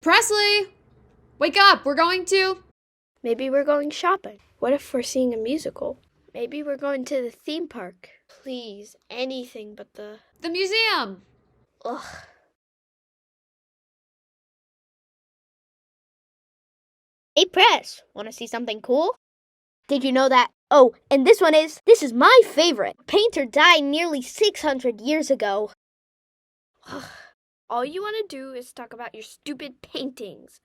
Presley! Wake up! We're going to... Maybe we're going shopping. What if we're seeing a musical? Maybe we're going to the theme park. Please, anything but the museum! Ugh. Hey, Press, want to see something cool? Did you know that? Oh, and this is my favorite. Painter died nearly 600 years ago. All you want to do is talk about your stupid paintings.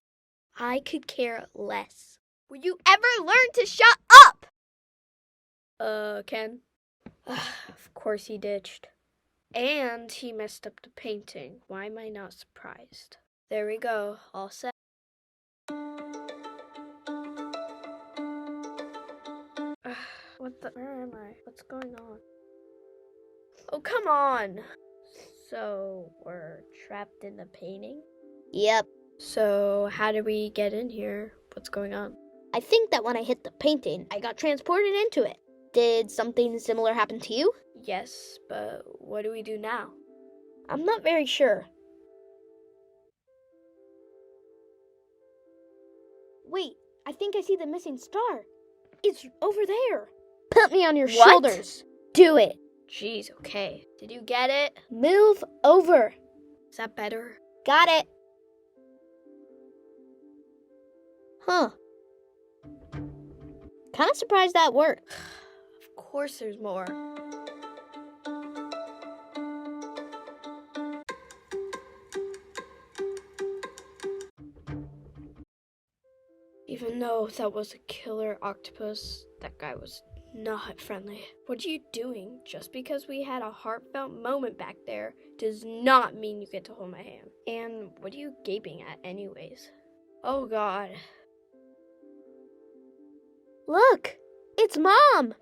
I could care less. Will you ever learn to shut up? Ken? Of course he ditched. And he messed up the painting. Why am I not surprised? There we go, all set. Where am I? What's going on? Oh, come on! So, we're trapped in the painting? Yep. So, how did we get in here? What's going on? I think that when I hit the painting, I got transported into it. Did something similar happen to you? Yes, but what do we do now? I'm not very sure. Wait, I think I see the missing star. It's over there. Put me on your shoulders. Do it. Jeez, okay. Did you get it? Move over. Is that better? Got it. Huh. Kind of surprised that worked. Of course there's more. Even though that was a killer octopus, that guy was not friendly. What are you doing? Just because we had a heartfelt moment back there does not mean you get to hold my hand. And what are you gaping at anyways? Oh God. Look! It's Mom!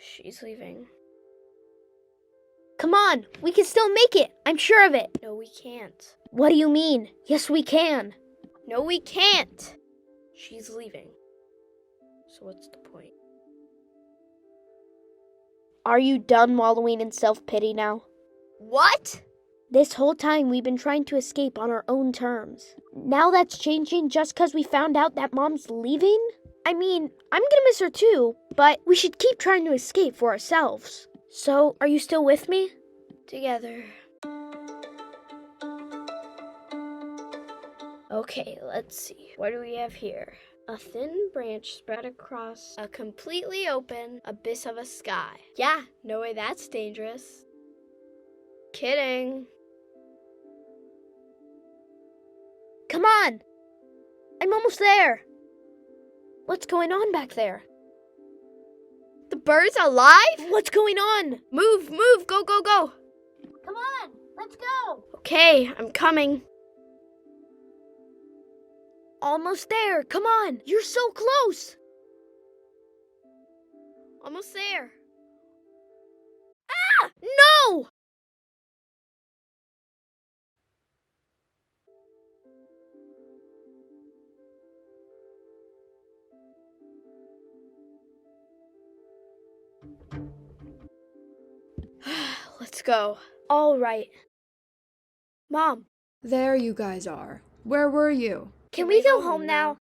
She's leaving. Come on, we can still make it. I'm sure of it. No, we can't. What do you mean? Yes, we can. No, we can't. She's leaving. So what's the point? Are you done wallowing in self-pity now? What? This whole time we've been trying to escape on our own terms. Now that's changing just because we found out that Mom's leaving? I mean, I'm gonna miss her too, but we should keep trying to escape for ourselves. So, are you still with me? Together. Okay, let's see. What do we have here? A thin branch spread across a completely open abyss of a sky. Yeah, no way that's dangerous. Kidding. Come on! I'm almost there! What's going on back there? The bird's alive? What's going on? Move, move, go, go, go! Come on, let's go! Okay, I'm coming. Almost there, come on! You're so close! Almost there. Ah! No! Let's go. All right. Mom. There you guys are. Where were you? Can we go home now?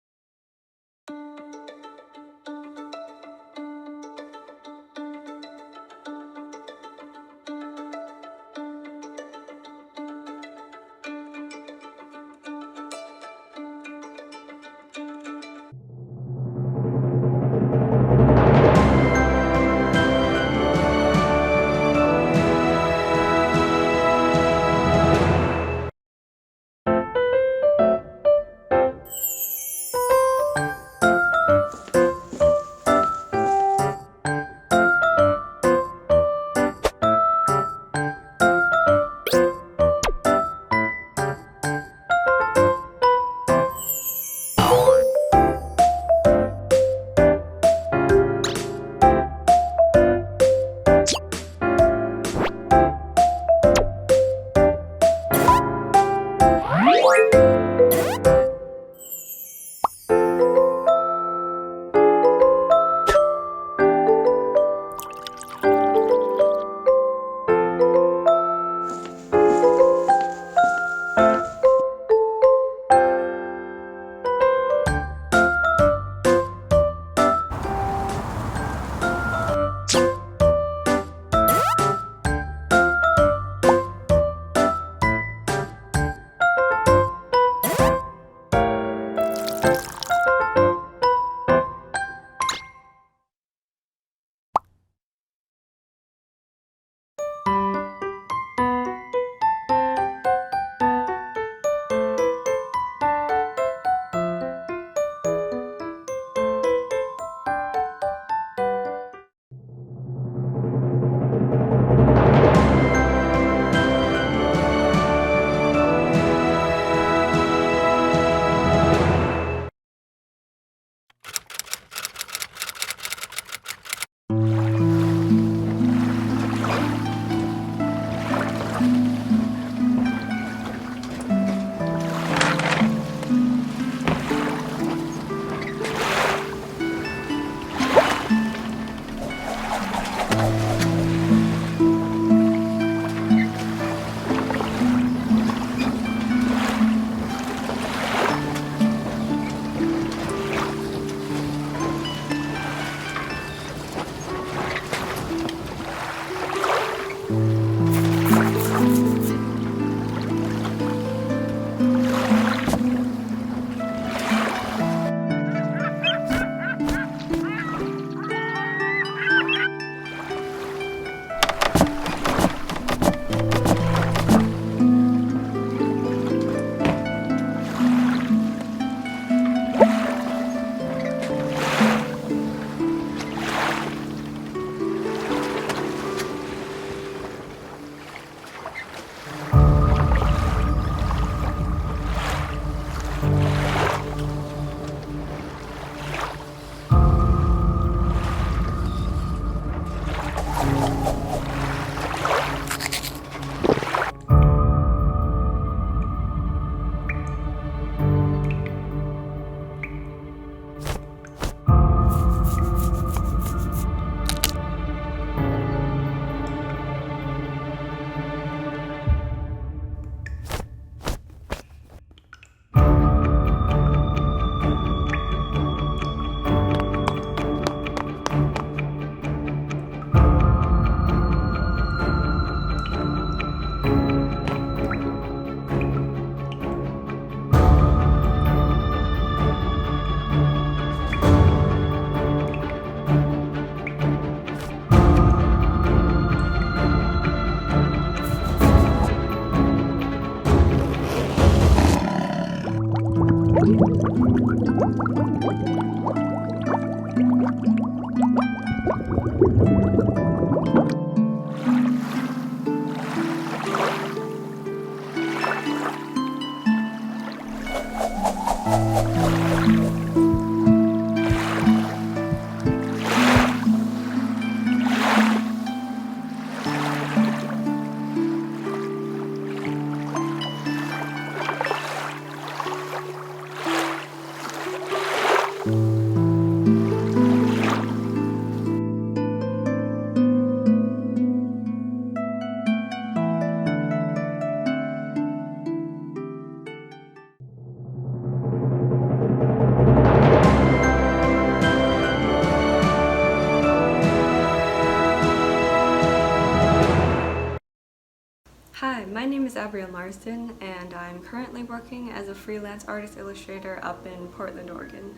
Hi, my name is Abrielle Marsden, and I'm currently working as a freelance artist illustrator up in Portland, Oregon.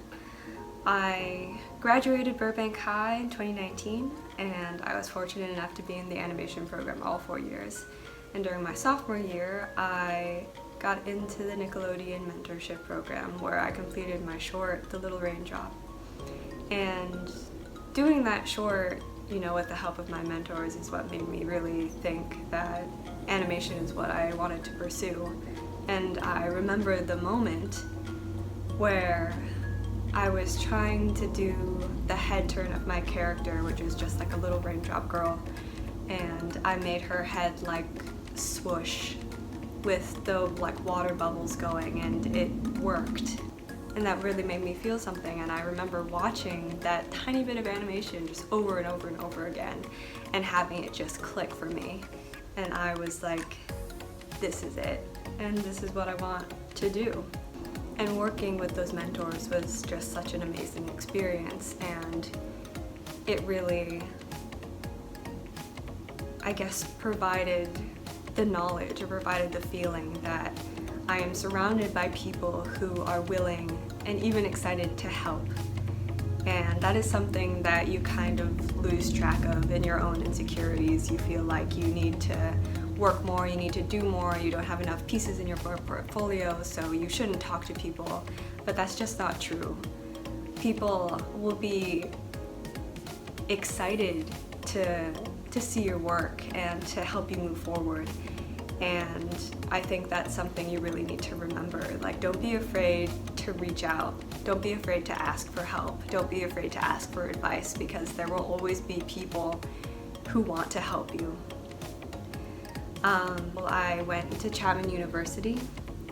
I graduated Burbank High in 2019, and I was fortunate enough to be in the animation program all 4 years. And during my sophomore year, I got into the Nickelodeon Mentorship program, where I completed my short, The Little Raindrop. And doing that short, with the help of my mentors, is what made me really think that animation is what I wanted to pursue. And I remember the moment where I was trying to do the head turn of my character, which is just like a little raindrop girl, and I made her head like swoosh with the water bubbles going, and it worked. And that really made me feel something, and I remember watching that tiny bit of animation just over and over and over again and having it just click for me. And I was like, this is it, and this is what I want to do. And working with those mentors was just such an amazing experience, and it really, I guess, provided the knowledge or provided the feeling that I am surrounded by people who are willing and even excited to help. And that is something that you kind of lose track of in your own insecurities. You feel like you need to work more, you need to do more, you don't have enough pieces in your portfolio, so you shouldn't talk to people. But that's just not true. People will be excited to see your work and to help you move forward. And I think that's something you really need to remember. Don't be afraid to reach out. Don't be afraid to ask for help. Don't be afraid to ask for advice, because there will always be people who want to help you. I went to Chapman University,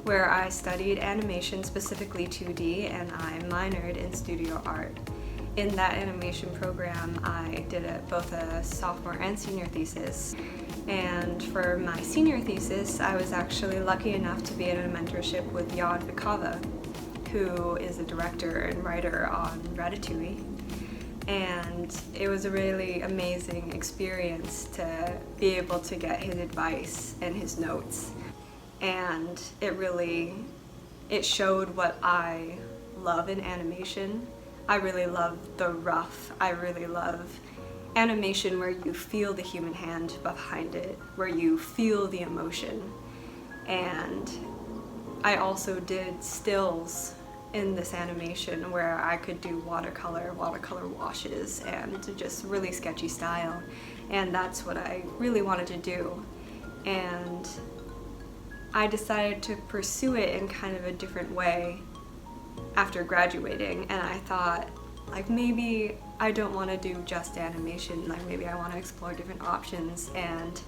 where I studied animation, specifically 2D, and I minored in studio art. In that animation program, I did both a sophomore and senior thesis. And for my senior thesis, I was actually lucky enough to be in a mentorship with Jan Vikava, who is a director and writer on Ratatouille. And it was a really amazing experience to be able to get his advice and his notes. And it showed what I love in animation. I really love the rough. I really love animation where you feel the human hand behind it, where you feel the emotion. And I also did stills in this animation where I could do watercolor washes, and just really sketchy style. And that's what I really wanted to do. And I decided to pursue it in kind of a different way after graduating, and I thought, maybe I don't want to do just animation, maybe I want to explore different options. And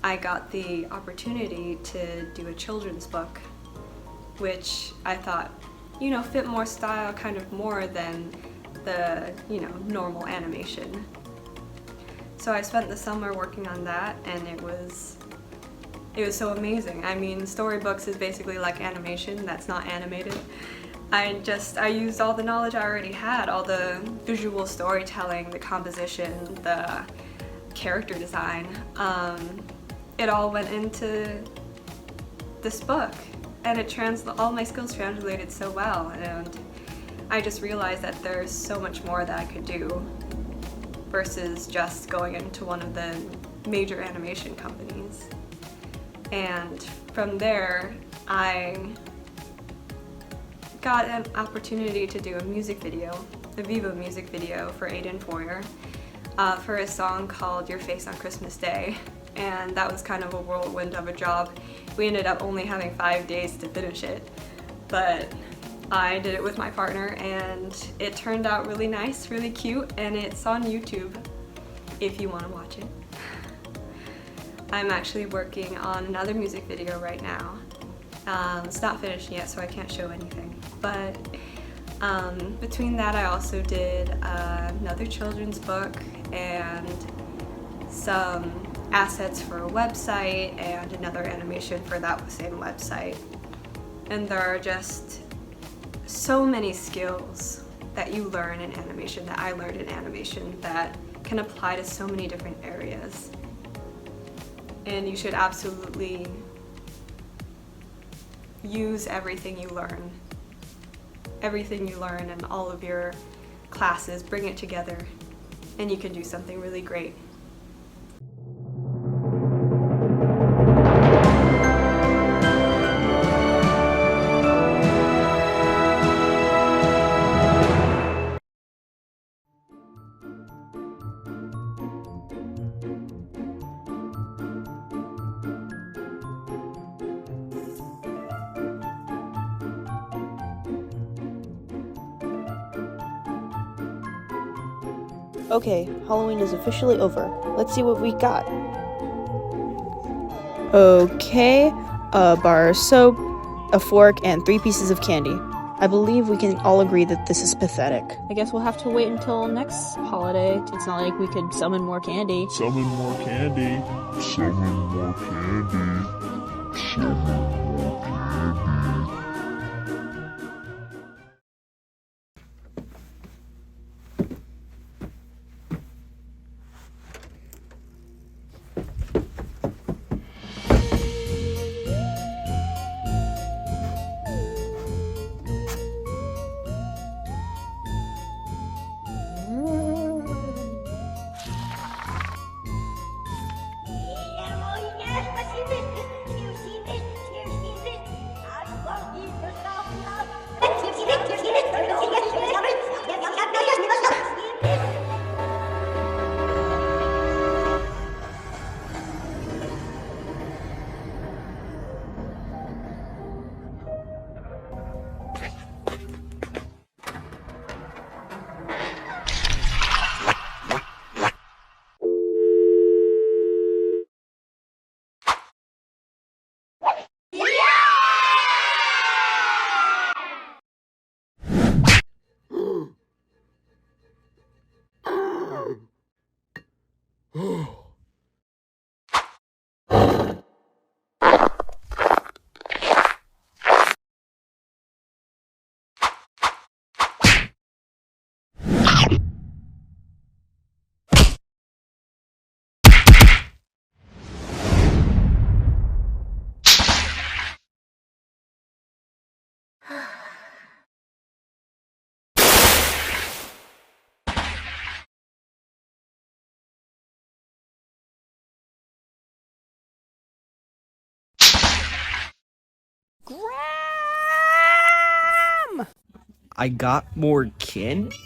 I got the opportunity to do a children's book, which I thought, fit more style kind of more than the, normal animation. So I spent the summer working on that, and it was so amazing. I mean, storybooks is basically like animation that's not animated. I used all the knowledge I already had, all the visual storytelling, the composition, the character design. It all went into this book, and all my skills translated so well, and I just realized that there's so much more that I could do versus just going into one of the major animation companies. And from there, I got an opportunity to do a music video, a Vivo music video for Aiden Foyer, for a song called Your Face on Christmas Day. And that was kind of a whirlwind of a job. We ended up only having 5 days to finish it, but I did it with my partner, and it turned out really nice, really cute, and it's on YouTube if you want to watch it. I'm actually working on another music video right now. It's not finished yet, so I can't show anything. But between that, I also did another children's book and some assets for a website and another animation for that same website. And there are just so many skills that you learn in animation, that I learned in animation, that can apply to so many different areas. and you should absolutely use everything you learn. Everything you learn in all of your classes, bring it together, and you can do something really great. Okay, Halloween is officially over. Let's see what we got. Okay, a bar of soap, a fork, and 3 pieces of candy. I believe we can all agree that this is pathetic. I guess we'll have to wait until next holiday. It's not like we could summon more candy. Summon more candy. Summon more candy. Summon more candy. I got more candy?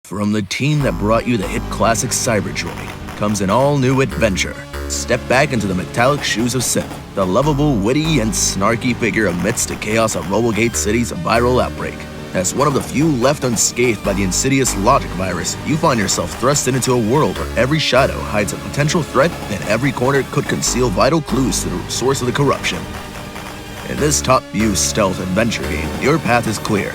From the team that brought you the hit classic Cyberdroid comes an all-new adventure. Step back into the metallic shoes of Sith, the lovable, witty, and snarky figure amidst the chaos of Robogate City's viral outbreak. As one of the few left unscathed by the insidious logic virus, you find yourself thrusted into a world where every shadow hides a potential threat and every corner could conceal vital clues to the source of the corruption. In this top-view stealth adventure game, your path is clear.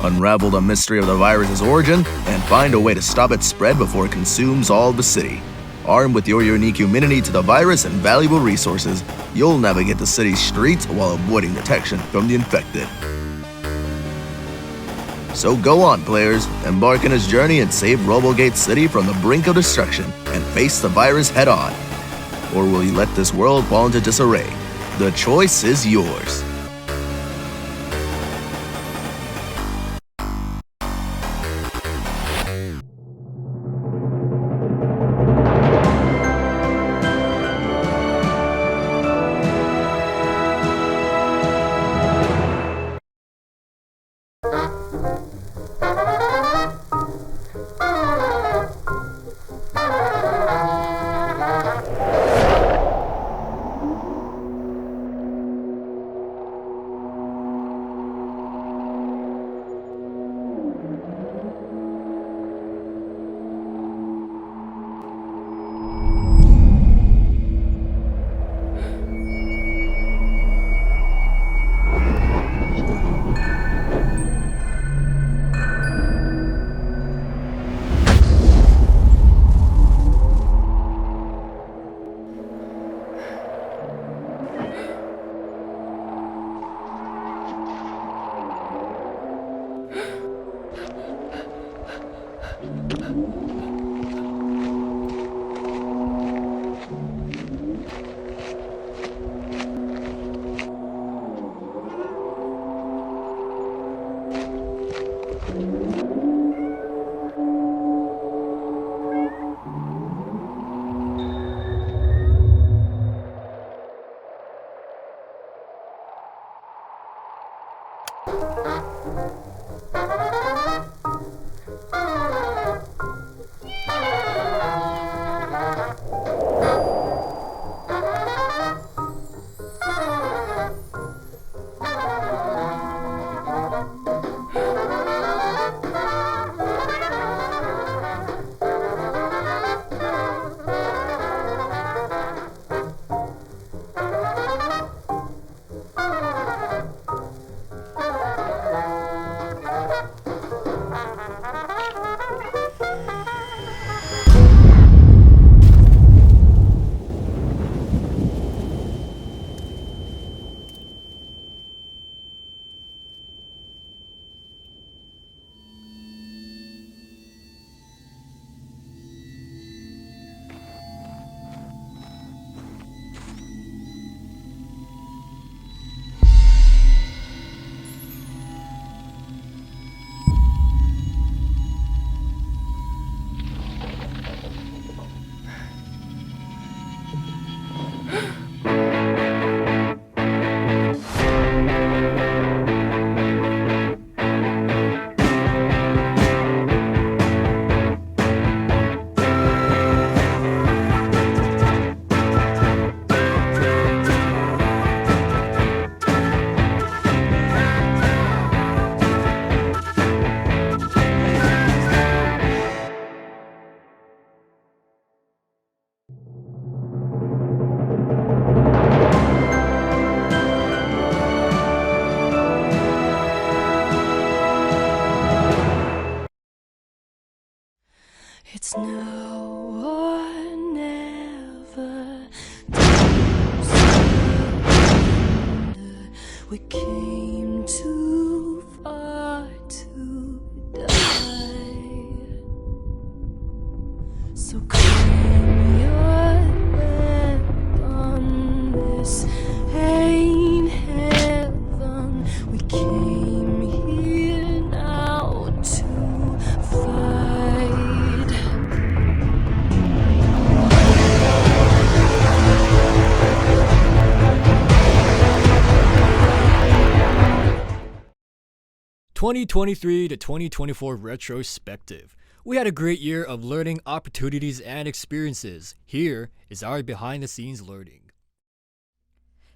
Unravel the mystery of the virus's origin and find a way to stop its spread before it consumes all the city. Armed with your unique immunity to the virus and valuable resources, you'll navigate the city's streets while avoiding detection from the infected. So go on, players, embark on his journey and save Robogate City from the brink of destruction and face the virus head-on. Or will you let this world fall into disarray? The choice is yours. It's now or never. We came too far to die. So claim your weapon. This ain't heaven. We came here now to fight. 2023 to 2024 retrospective. We had a great year of learning opportunities and experiences. Here is our behind the scenes learning.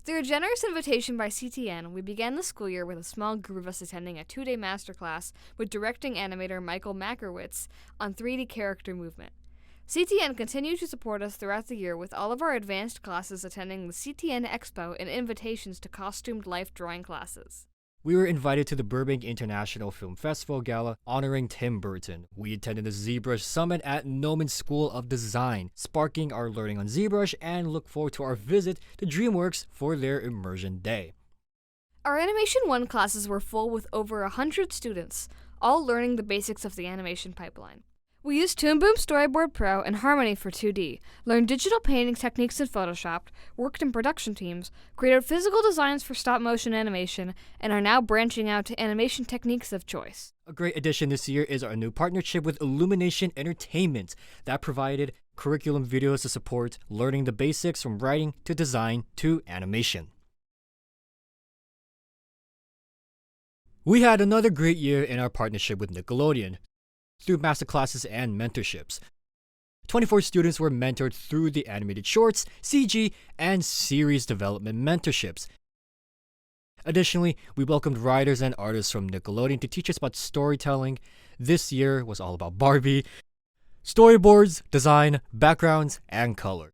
Through a generous invitation by CTN, we began the school year with a small group of us attending a 2-day masterclass with directing animator Michael Makerwitz on 3D character movement. CTN continued to support us throughout the year with all of our advanced classes attending the CTN Expo and invitations to costumed life drawing classes. We were invited to the Burbank International Film Festival Gala honoring Tim Burton. We attended the ZBrush Summit at Noman School of Design, sparking our learning on ZBrush, and look forward to our visit to DreamWorks for their Immersion Day. Our Animation 1 classes were full with over 100 students, all learning the basics of the animation pipeline. We used Toon Boom Storyboard Pro and Harmony for 2D, learned digital painting techniques in Photoshop, worked in production teams, created physical designs for stop-motion animation, and are now branching out to animation techniques of choice. A great addition this year is our new partnership with Illumination Entertainment that provided curriculum videos to support learning the basics from writing to design to animation. We had another great year in our partnership with Nickelodeon through masterclasses and mentorships. 24 students were mentored through the Animated Shorts, CG, and series development mentorships. Additionally, we welcomed writers and artists from Nickelodeon to teach us about storytelling. This year was all about Barbie, storyboards, design, backgrounds, and color.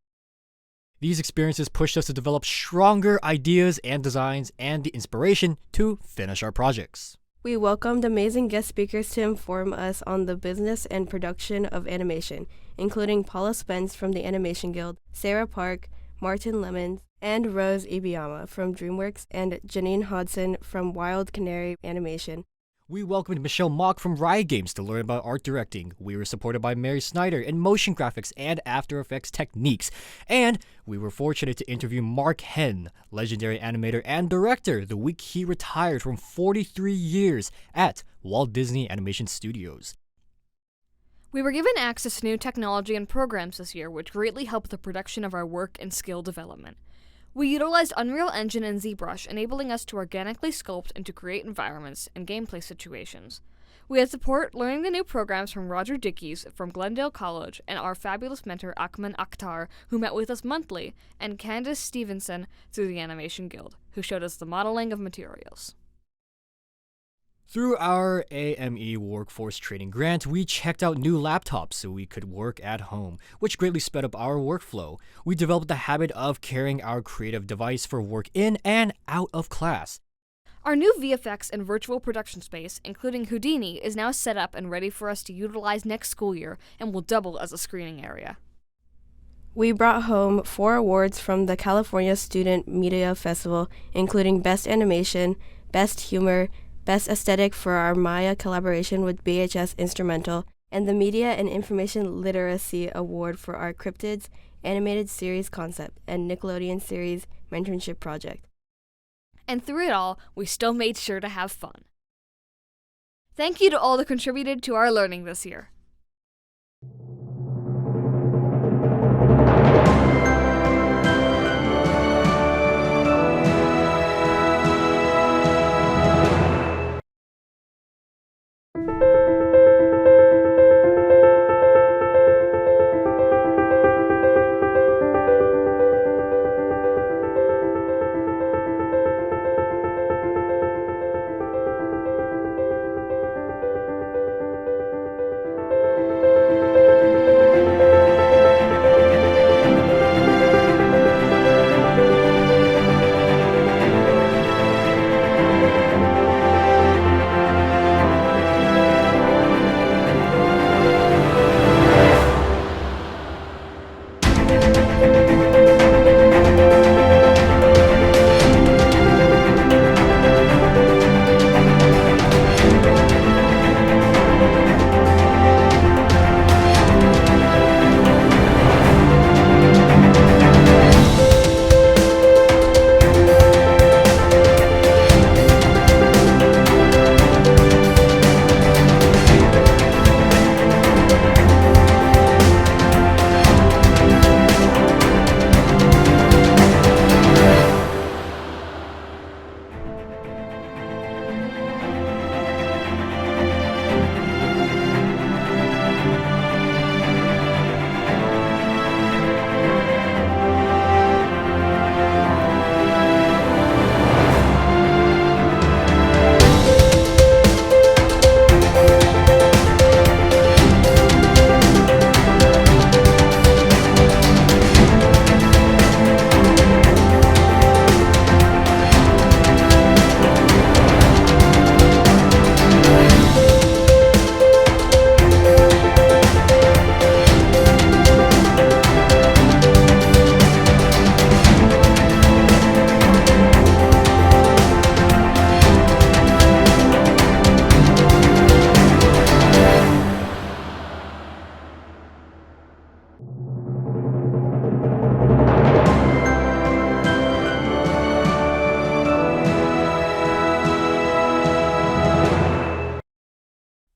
These experiences pushed us to develop stronger ideas and designs and the inspiration to finish our projects. We welcomed amazing guest speakers to inform us on the business and production of animation, including Paula Spence from the Animation Guild, Sarah Park, Martin Lemons, and Rose Ibiyama from DreamWorks, and Janine Hodson from Wild Canary Animation. We welcomed Michelle Mock from Riot Games to learn about art directing. We were supported by Mary Snyder in motion graphics and After Effects techniques. And we were fortunate to interview Mark Henn, legendary animator and director, the week he retired from 43 years at Walt Disney Animation Studios. We were given access to new technology and programs this year, which greatly helped the production of our work and skill development. We utilized Unreal Engine and ZBrush, enabling us to organically sculpt and to create environments and gameplay situations. We had support learning the new programs from Roger Dickies from Glendale College and our fabulous mentor Akman Akhtar, who met with us monthly, and Candace Stevenson through the Animation Guild, who showed us the modeling of materials. Through our AME Workforce Training Grant, we checked out new laptops so we could work at home, which greatly sped up our workflow. We developed the habit of carrying our creative device for work in and out of class. Our new VFX and virtual production space, including Houdini, is now set up and ready for us to utilize next school year and will double as a screening area. We brought home 4 awards from the California Student Media Festival, including Best Animation, Best Humor, Best Aesthetic for our Maya collaboration with BHS Instrumental, and the Media and Information Literacy Award for our Cryptids animated series concept and Nickelodeon series mentorship project. And through it all, we still made sure to have fun. Thank you to all that contributed to our learning this year.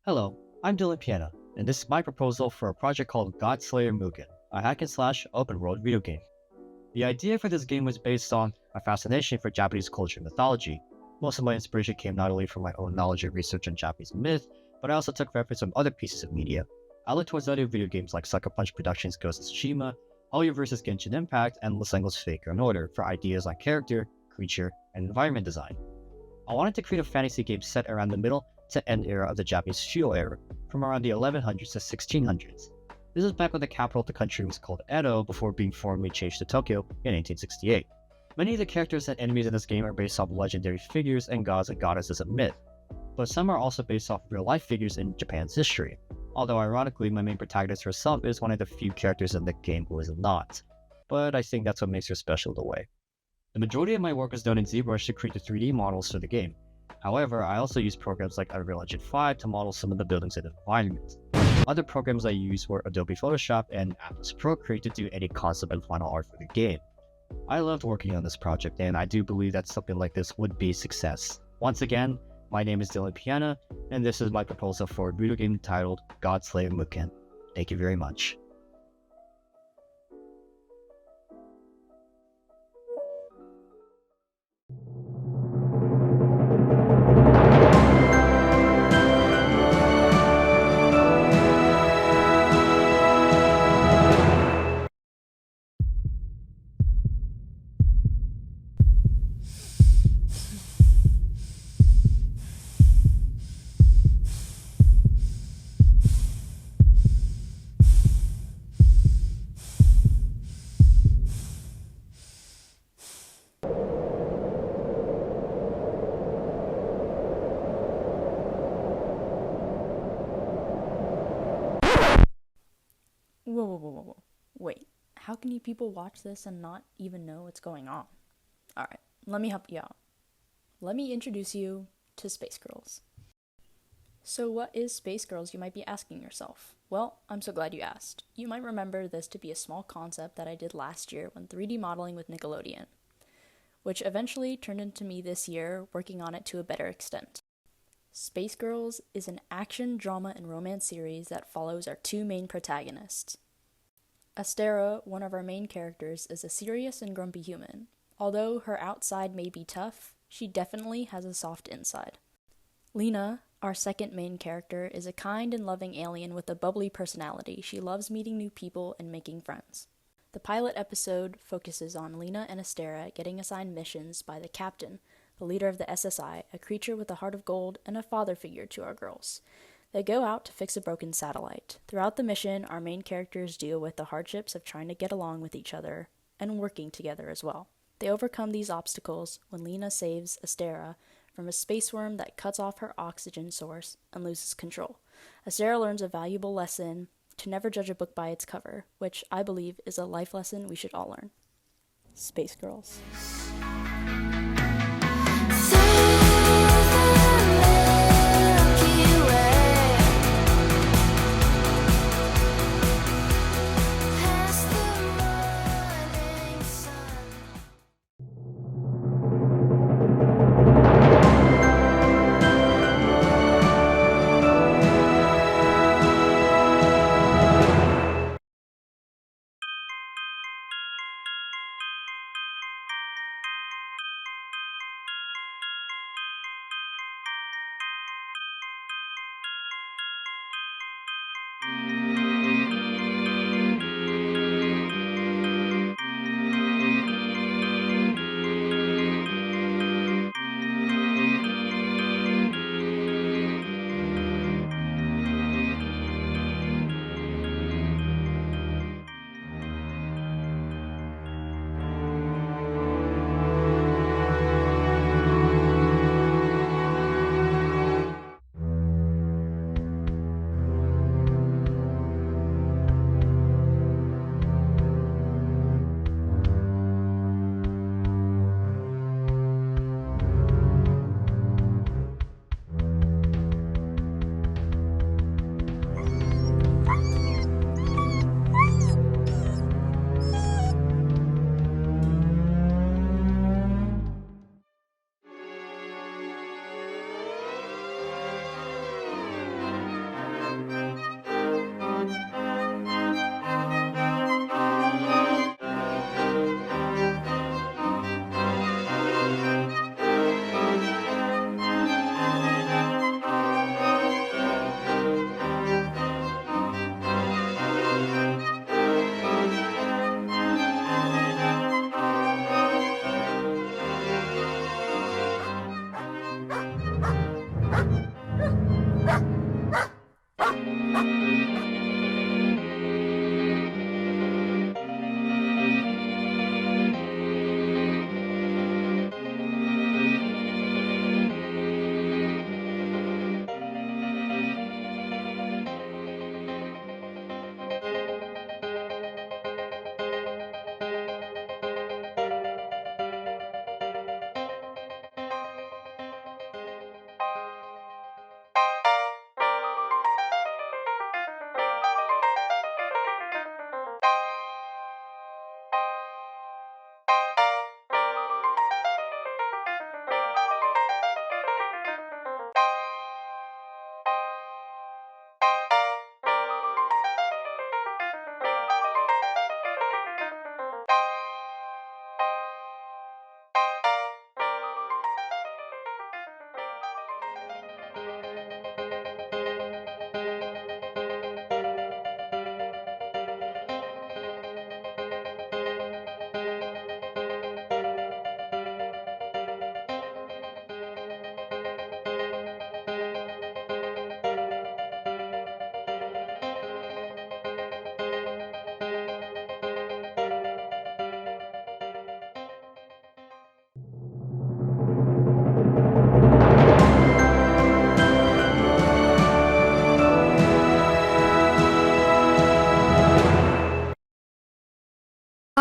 Hello, I'm Dylan Piana, and this is my proposal for a project called Godslayer Mugen, a hack-and-slash open-world video game. The idea for this game was based on my fascination for Japanese culture and mythology. Most of my inspiration came not only from my own knowledge and research on Japanese myth, but I also took reference from other pieces of media. I looked towards other video games like Sucker Punch Productions' Ghost of Tsushima, Oya vs. Genshin Impact, and Lysenko's Fate Grand Order for ideas on character, creature, and environment design. I wanted to create a fantasy game set around the middle to end era of the Japanese feudal era, from around the 1100s to 1600s. This is back when the capital of the country was called Edo before being formally changed to Tokyo in 1868. Many of the characters and enemies in this game are based off legendary figures and gods and goddesses of myth, but some are also based off real-life figures in Japan's history, although ironically my main protagonist herself is one of the few characters in the game who is not, but I think that's what makes her special in a way. The majority of my work is done in ZBrush to create the 3D models for the game. However, I also use programs like Unreal Engine 5 to model some of the buildings and environments. Other programs I used were Adobe Photoshop and Atlas Procreate to do any concept and final art for the game. I loved working on this project, and I do believe that something like this would be a success. Once again, my name is Dylan Piana, and this is my proposal for a video game titled God Slave Muken. Thank you very much. Whoa. Wait, how can you people watch this and not even know what's going on? Alright, let me help you out. Let me introduce you to Space Girls. So what is Space Girls, you might be asking yourself? Well, I'm so glad you asked. You might remember this to be a small concept that I did last year when 3D modeling with Nickelodeon, which eventually turned into me this year working on it to a better extent. Space Girls is an action, drama, and romance series that follows our two main protagonists. Astera, one of our main characters, is a serious and grumpy human. Although her outside may be tough, she definitely has a soft inside. Lena, our second main character, is a kind and loving alien with a bubbly personality. She loves meeting new people and making friends. The pilot episode focuses on Lena and Astera getting assigned missions by the captain, the leader of the SSI, a creature with a heart of gold and a father figure to our girls. They go out to fix a broken satellite. Throughout the mission, our main characters deal with the hardships of trying to get along with each other and working together as well. They overcome these obstacles when Lena saves Astera from a space worm that cuts off her oxygen source and loses control. Astera learns a valuable lesson to never judge a book by its cover, which I believe is a life lesson we should all learn. Space Girls.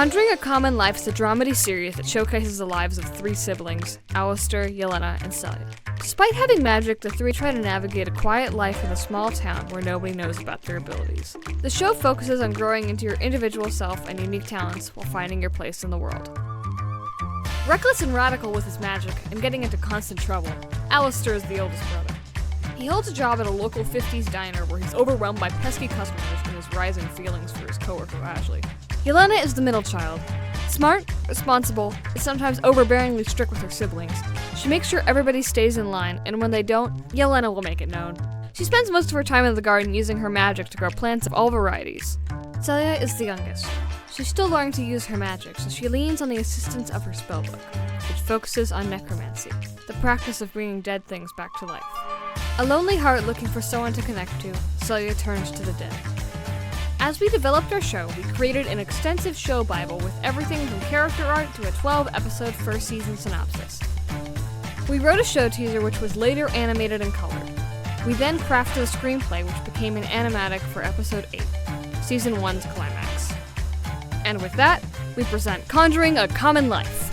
Conjuring a Common Life is a dramedy series that showcases the lives of three siblings, Alistair, Yelena, and Celia. Despite having magic, the three try to navigate a quiet life in a small town where nobody knows about their abilities. The show focuses on growing into your individual self and unique talents while finding your place in the world. Reckless and radical with his magic and getting into constant trouble, Alistair is the oldest brother. He holds a job at a local 50s diner where he's overwhelmed by pesky customers and his rising feelings for his coworker Ashley. Yelena is the middle child. Smart, responsible, and sometimes overbearingly strict with her siblings. She makes sure everybody stays in line, and when they don't, Yelena will make it known. She spends most of her time in the garden using her magic to grow plants of all varieties. Celia is the youngest. She's still learning to use her magic, so she leans on the assistance of her spellbook, which focuses on necromancy, the practice of bringing dead things back to life. A lonely heart looking for someone to connect to, Celia turns to the dead. As we developed our show, we created an extensive show bible with everything from character art to a 12-episode first season synopsis. We wrote a show teaser which was later animated and colored. We then crafted a screenplay which became an animatic for episode 8, season 1's climax. And with that, we present Conjuring a Common Life.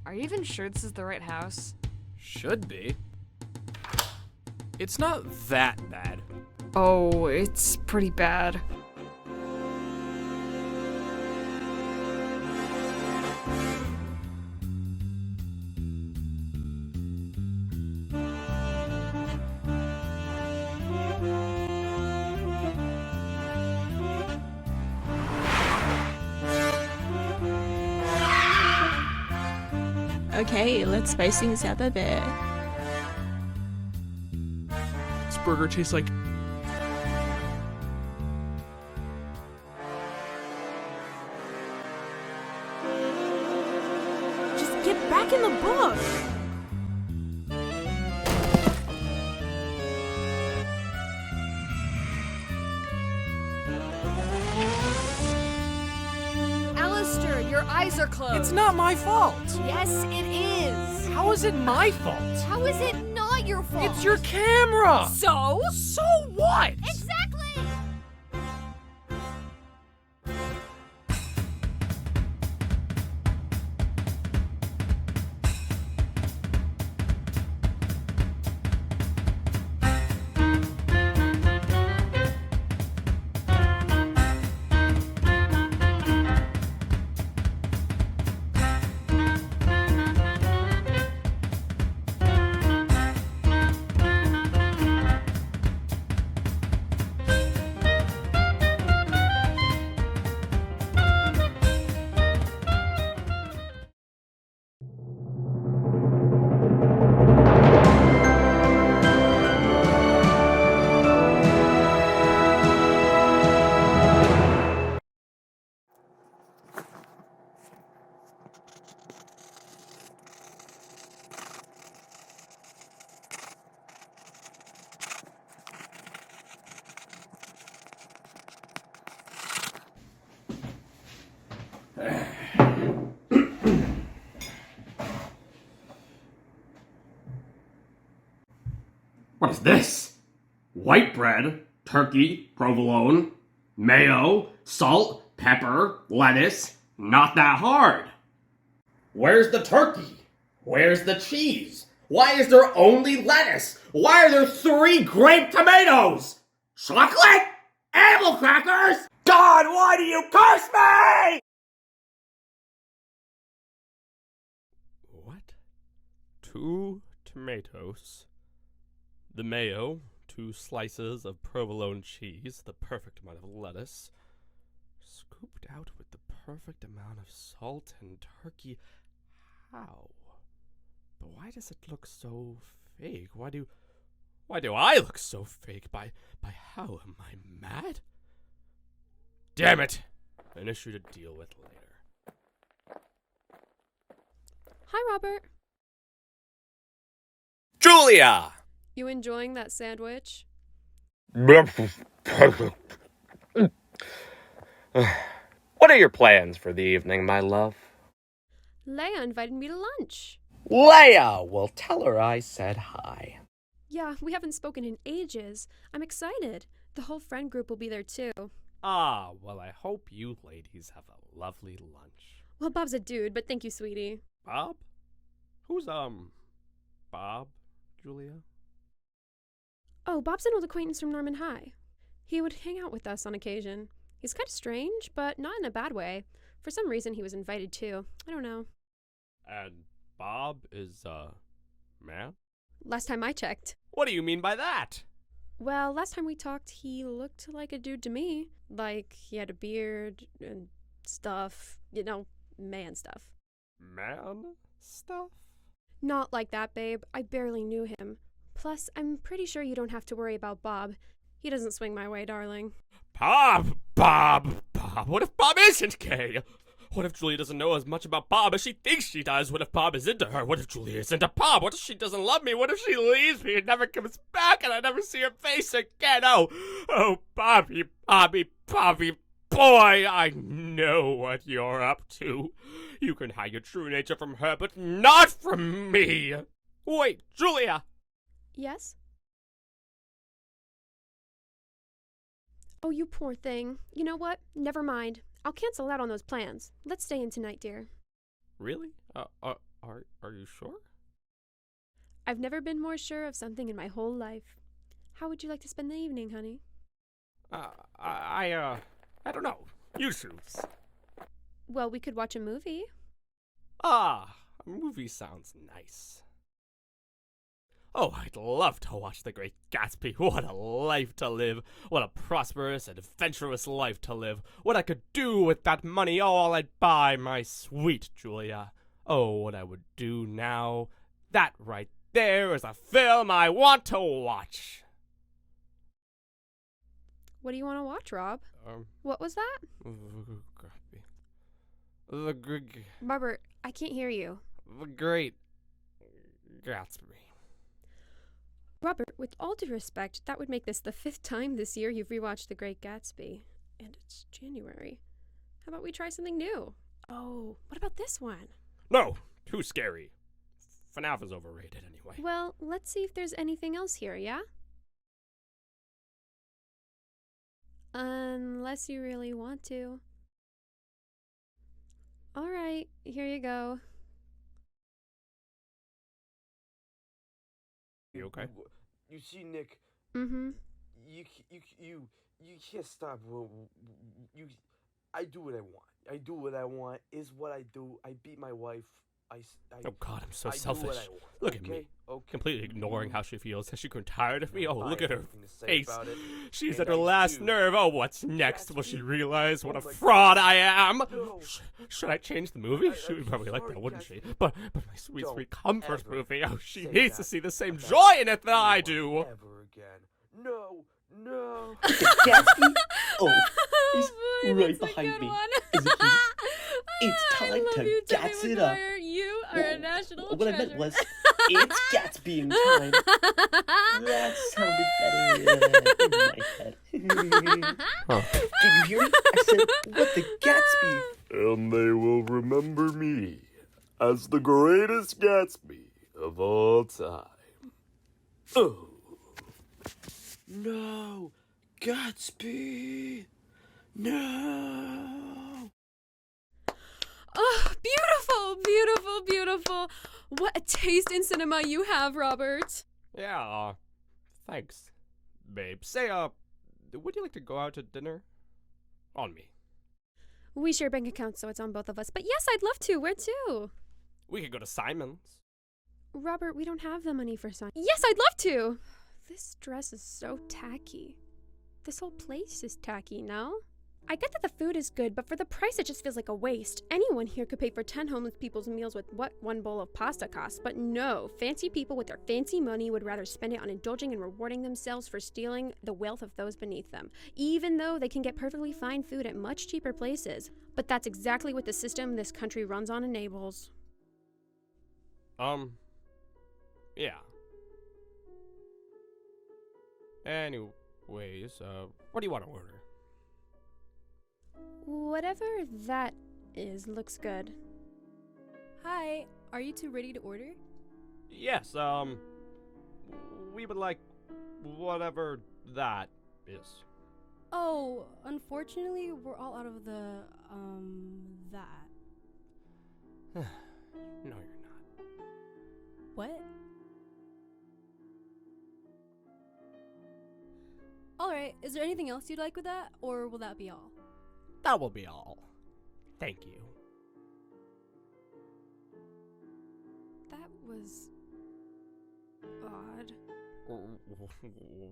Are you even sure this is the right house? Should be. It's not that bad. Oh, it's pretty bad. Okay, let's spice things up a bit. This burger tastes like... Just get back in the book! Alistair, your eyes are closed. It's not my fault! Yes, it is. How is it my fault? How is it not your fault? It's your camera! So? So what? Exactly! What is this? White bread, turkey, provolone, mayo, salt, pepper, lettuce. Not that hard. Where's the turkey? Where's the cheese? Why is there only lettuce? Why are there 3 grape tomatoes? Chocolate? Animal crackers? God, why do you curse me? What? 2 tomatoes. The mayo, 2 slices of provolone cheese, the perfect amount of lettuce, scooped out with the perfect amount of salt and turkey. How? But why does it look so fake? Why do I look so fake? By how? Am I mad? Damn it! An issue to deal with later. Hi, Robert. Julia! You enjoying that sandwich? What are your plans for the evening, my love? Leia invited me to lunch. Leia! Well, tell her I said hi. Yeah, we haven't spoken in ages. I'm excited. The whole friend group will be there too. Ah, well, I hope you ladies have a lovely lunch. Well, Bob's a dude, but thank you, sweetie. Bob? Who's, Bob, Julia? Oh, Bob's an old acquaintance from Norman High. He would hang out with us on occasion. He's kind of strange, but not in a bad way. For some reason, he was invited too. I don't know. And Bob is, man? Last time I checked. What do you mean by that? Well, last time we talked, he looked like a dude to me. Like, he had a beard and stuff. You know, man stuff. Man stuff? Not like that, babe. I barely knew him. Plus, I'm pretty sure you don't have to worry about Bob. He doesn't swing my way, darling. Bob! What if Bob isn't gay? What if Julia doesn't know as much about Bob as she thinks she does? What if Bob is into her? What if Julia is into Bob? What if she doesn't love me? What if she leaves me and never comes back and I never see her face again? Oh, Bobby, boy, I know what you're up to. You can hide your true nature from her, but not from me. Wait, Julia! Yes? Oh, you poor thing. You know what? Never mind. I'll cancel out on those plans. Let's stay in tonight, dear. Really? Are you sure? I've never been more sure of something in my whole life. How would you like to spend the evening, honey? I don't know. You choose. Well, we could watch a movie. Ah, a movie sounds nice. Oh, I'd love to watch The Great Gatsby. What a life to live. What a prosperous, adventurous life to live. What I could do with that money, all I'd buy, my sweet Julia. Oh, what I would do now. That right there is a film I want to watch. What do you want to watch, Rob? What was that? Robert, I can't hear you. The Great Gatsby. Robert, with all due respect, that would make this the 5th time this year you've rewatched The Great Gatsby. And it's January. How about we try something new? Oh, what about this one? No, too scary. FNAF is overrated anyway. Well, let's see if there's anything else here, yeah? Unless you really want to. All right, here you go. You okay? You see, Nick. Mm-hmm. You can't stop. I do what I want. I do what I want. Is what I do. I beat my wife. Oh God, I'm so I do selfish. what I want, Look at okay? me, Okay. completely ignoring how she feels. Has she grown tired of me? Oh, I look have at her nothing to say face. about it, She's and at her I last do. nerve. Oh, what's next? Will she realize what a my fraud I am? No. Should I change the movie? She would probably like that, wouldn't she? But my sweet, sweet comfort ever movie. Oh, she say needs to that see the same about joy in it that I do. Ever again? No. Gatsby? Oh, he's boy, right that's a behind good me. one. Isn't he? It's I time love to you, Tobey gats it up. Maguire. You are a national What I treasure. meant was, it's Gatsby in time. That sounded better in my head. Did you hear it? I said, what the Gatsby? And they will remember me as the greatest Gatsby of all time. Oh. No, Gatsby. No. Oh, beautiful, beautiful, beautiful. What a taste in cinema you have, Robert. Yeah, thanks, babe. Say, would you like to go out to dinner? On me. We share bank accounts, so it's on both of us. But yes, I'd love to. Where to? We could go to Simon's. Robert, we don't have the money for Simon. Yes, I'd love to. This dress is so tacky. This whole place is tacky, no? I get that the food is good, but for the price it just feels like a waste. Anyone here could pay for 10 homeless people's meals with what one bowl of pasta costs, but no, fancy people with their fancy money would rather spend it on indulging and rewarding themselves for stealing the wealth of those beneath them, even though they can get perfectly fine food at much cheaper places. But that's exactly what the system this country runs on enables. Yeah. Anyways, what do you want to order? Whatever that is looks good. Hi, are you two ready to order? Yes, we would like whatever that is. Oh, unfortunately, we're all out of the, that. No, you're not. What? Alright, is there anything else you'd like with that, or will that be all? That will be all. Thank you. That was odd.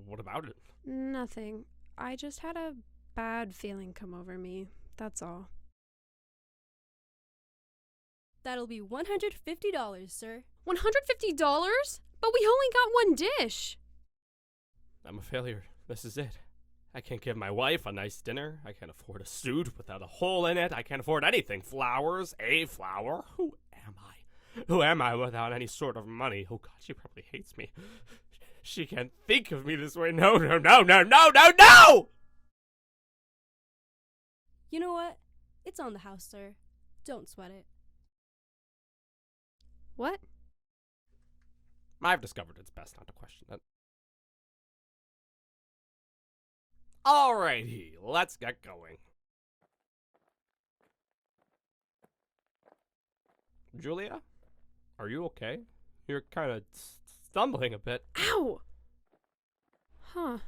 What about it? Nothing. I just had a bad feeling come over me. That's all. That'll be $150, sir. $150? But we only got one dish. I'm a failure. This is it. I can't give my wife a nice dinner. I can't afford a suit without a hole in it. I can't afford anything. Flowers, a flower. Who am I? Who am I without any sort of money? Oh God, she probably hates me. She can't think of me this way. No, no, no, no, no, no, no! You know what? It's on the house, sir. Don't sweat it. What? I've discovered it's best not to question it. Alrighty, let's get going. Julia, are you okay? You're kind of stumbling a bit. Ow! Huh.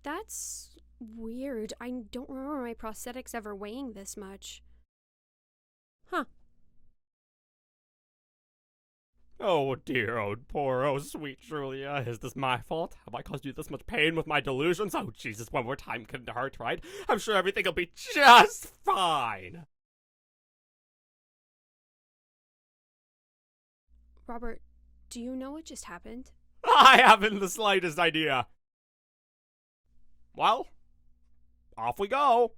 That's weird. I don't remember my prosthetics ever weighing this much. Huh. Oh dear, oh poor, oh sweet Julia. Is this my fault? Have I caused you this much pain with my delusions? Oh Jesus, one more time couldn't hurt, right? I'm sure everything will be just fine. Robert, do you know what just happened? I haven't the slightest idea. Well, off we go.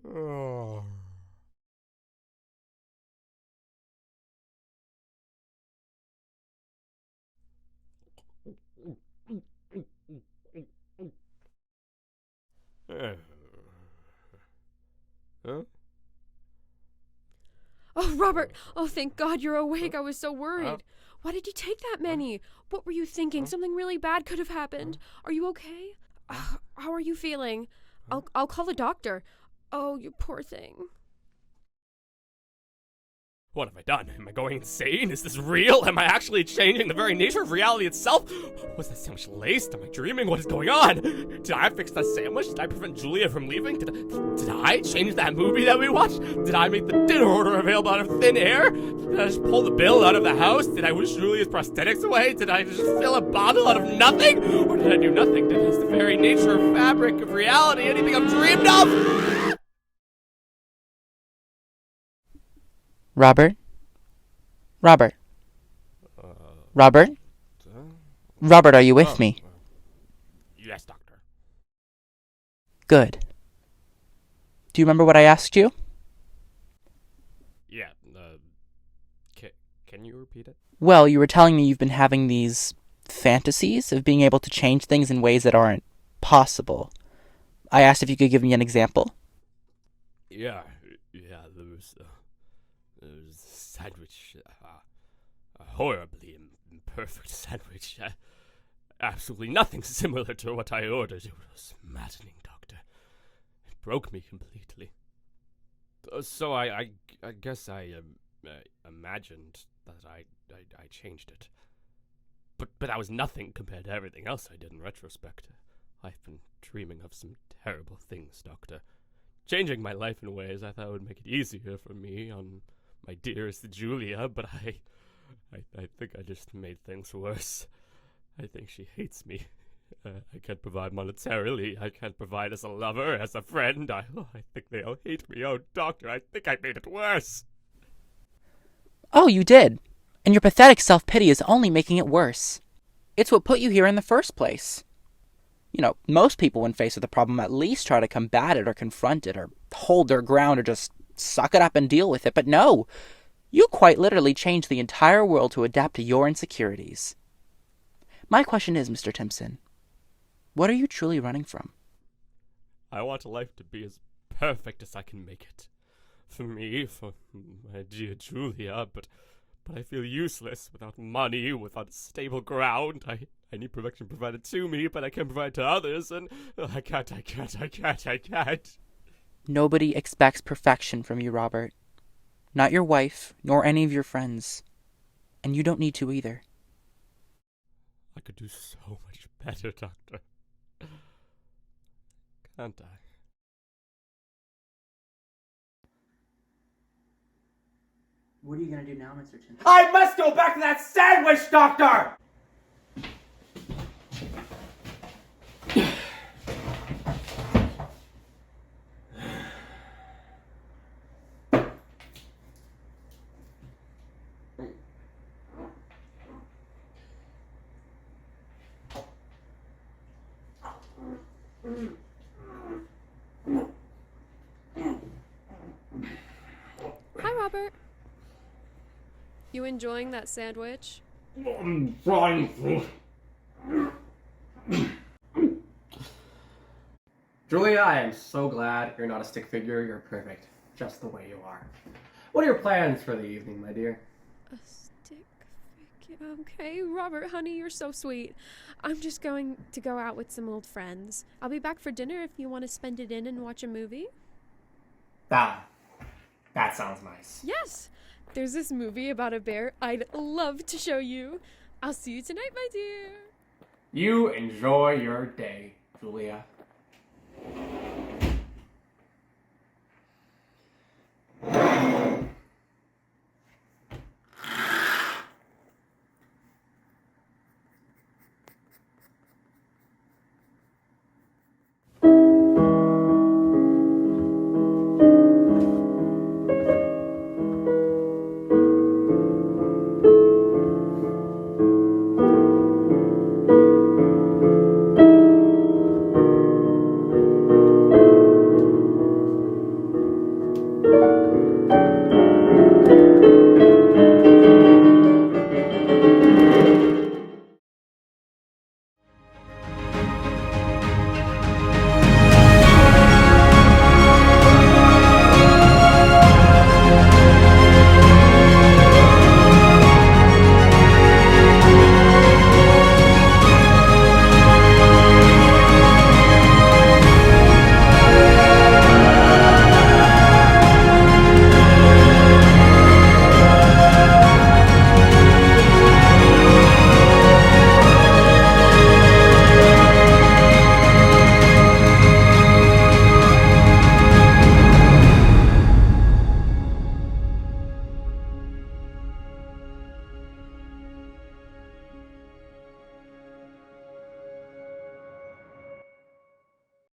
Oh. Huh? Oh, Robert! Oh, thank God you're awake. I was so worried. Why did you take that many? What were you thinking? Something really bad could have happened. Are you okay? How are you feeling? I'll call the doctor. Oh, you poor thing. What have I done? Am I going insane? Is this real? Am I actually changing the very nature of reality itself? Was that sandwich laced? Am I dreaming? What is going on? Did I fix that sandwich? Did I prevent Julia from leaving? Did I change that movie that we watched? Did I make the dinner order available out of thin air? Did I just pull the bill out of the house? Did I wish Julia's prosthetics away? Did I just fill a bottle out of nothing? Or did I do nothing? Is the very nature of fabric of reality anything I've dreamed of? Robert? Robert? Robert? Robert, are you with me? Yes, doctor. Good. Do you remember what I asked you? Yeah, can you repeat it? Well, you were telling me you've been having these fantasies of being able to change things in ways that aren't possible. I asked if you could give me an example. Yeah, there was a sandwich, a horribly imperfect sandwich. Absolutely nothing similar to what I ordered. It was maddening, doctor. It broke me completely. So I guess I imagined that I changed it. But that was nothing compared to everything else I did in retrospect. I've been dreaming of some terrible things, doctor. Changing my life in ways I thought would make it easier for me on my dearest Julia, but I think I just made things worse. I think she hates me. I can't provide monetarily. I can't provide as a lover, as a friend. I think they all hate me. Oh, doctor, I think I made it worse. Oh, you did. And your pathetic self-pity is only making it worse. It's what put you here in the first place. You know, most people when faced with a problem at least try to combat it or confront it or hold their ground or just suck it up and deal with it. But no, you quite literally changed the entire world to adapt to your insecurities. My question is, Mr. Timpson, what are you truly running from? I want life to be as perfect as I can make it. For me, for my dear Julia, but I feel useless without money, without stable ground. I need perfection provided to me, but I can't provide to others, and I can't. Nobody expects perfection from you, Robert. Not your wife, nor any of your friends. And you don't need to either. I could do so much better, Doctor. Can't I? What are you gonna do now, Mr. Timpson? I must go back to that sandwich, Doctor! Hi, Robert. You enjoying that sandwich? I'm trying to. Julia, I am so glad you're not a stick figure. You're perfect, just the way you are. What are your plans for the evening, my dear? A stick figure. Okay, Robert, honey, you're so sweet. I'm just going to go out with some old friends. I'll be back for dinner if you want to spend it in and watch a movie. That sounds nice. Yes! There's this movie about a bear I'd love to show you. I'll see you tonight, my dear. You enjoy your day, Julia.